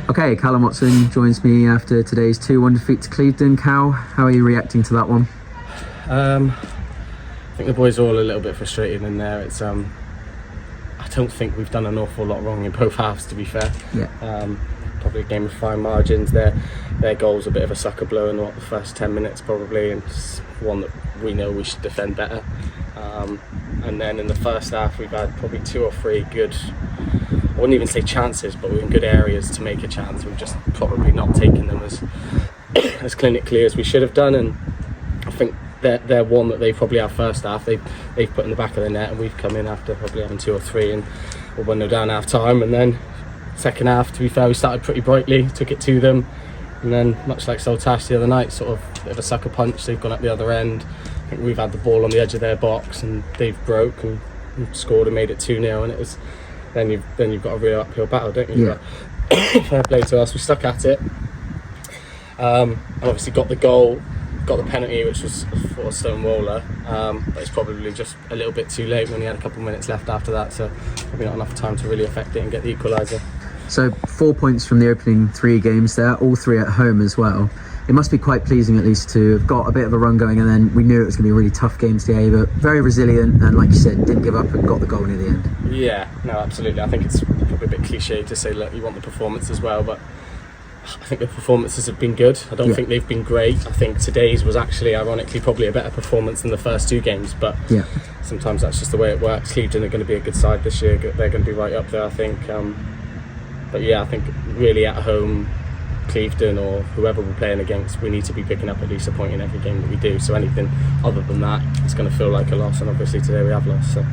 Okay, Callum Watson joins me after today's 2-1 defeat to Clevedon. Cal, how are you reacting to that one? I think the boys are all a little bit frustrated in there. It's I don't think we've done an awful lot wrong in both halves, to be fair. Yeah. Probably a game of fine margins. Their goal's a bit of a sucker blow in the first 10 minutes probably, and it's one that we know we should defend better. And then in the first half we've had probably 2 or 3 good, I wouldn't even say chances, but we're in good areas to make a chance. We've just probably not taken them as clinically as we should have done, and I think they're one that they probably have first half they've put in the back of the net, and we've come in after probably having 2 or 3 and we're 1-0 down half time. And then second half, to be fair, we started pretty brightly, took it to them, and then much like Saltash the other night, sort of a bit of a sucker punch, they've gone up the other end. I think we've had the ball on the edge of their box and they've broke and scored and made it 2-0, and it was then you've got a real uphill battle, don't you? Yeah. But fair play to us, we stuck at it, and obviously got the goal, got the penalty, which was for a Stonewaller, but it's probably just a little bit too late. We only had a couple of minutes left after that, so probably not enough time to really affect it and get the equaliser. So 4 points from the opening 3 games there, all 3 at home as well. It must be quite pleasing at least to have got a bit of a run going, and then we knew it was going to be a really tough game today, but very resilient, and like you said, didn't give up and got the goal near the end. Yeah, no, absolutely. I think it's probably a bit cliche to say, look, you want the performance as well, but I think the performances have been good. I don't think they've been great. I think today's was actually, ironically, probably a better performance than the first 2 games, but sometimes that's just the way it works. Clevedon are going to be a good side this year. They're going to be right up there, I think. But yeah, I think really at home, Clevedon or whoever we're playing against, we need to be picking up at least a point in every game that we do. So anything other than that, it's going to feel like a loss, and obviously today we have lost. So.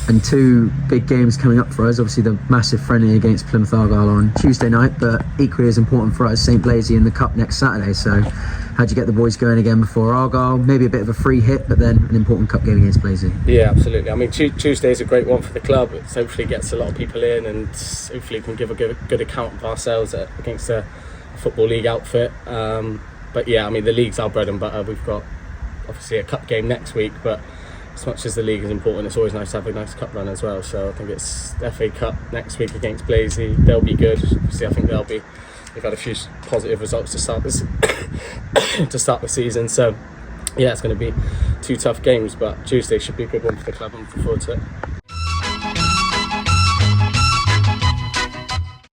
And 2 big games coming up for us, obviously the massive friendly against Plymouth Argyle on Tuesday night, but equally as important for us, St Blaise in the Cup next Saturday. So how'd you get the boys going again before Argyle? Maybe a bit of a free hit, but then an important cup game against Blaise. Yeah, absolutely. I mean, Tuesday is a great one for the club. It hopefully gets a lot of people in, and hopefully we can give a good account of ourselves against a Football League outfit. But yeah, I mean, the league's our bread and butter. We've got obviously a cup game next week, but as much as the league is important, it's always nice to have a nice cup run as well. So I think it's FA Cup next week against Blaise. They'll be good. Obviously, I think they've had a few positive results to start the season. So yeah, it's going to be 2 tough games, but Tuesday should be a good one for the club. I'm looking forward to it.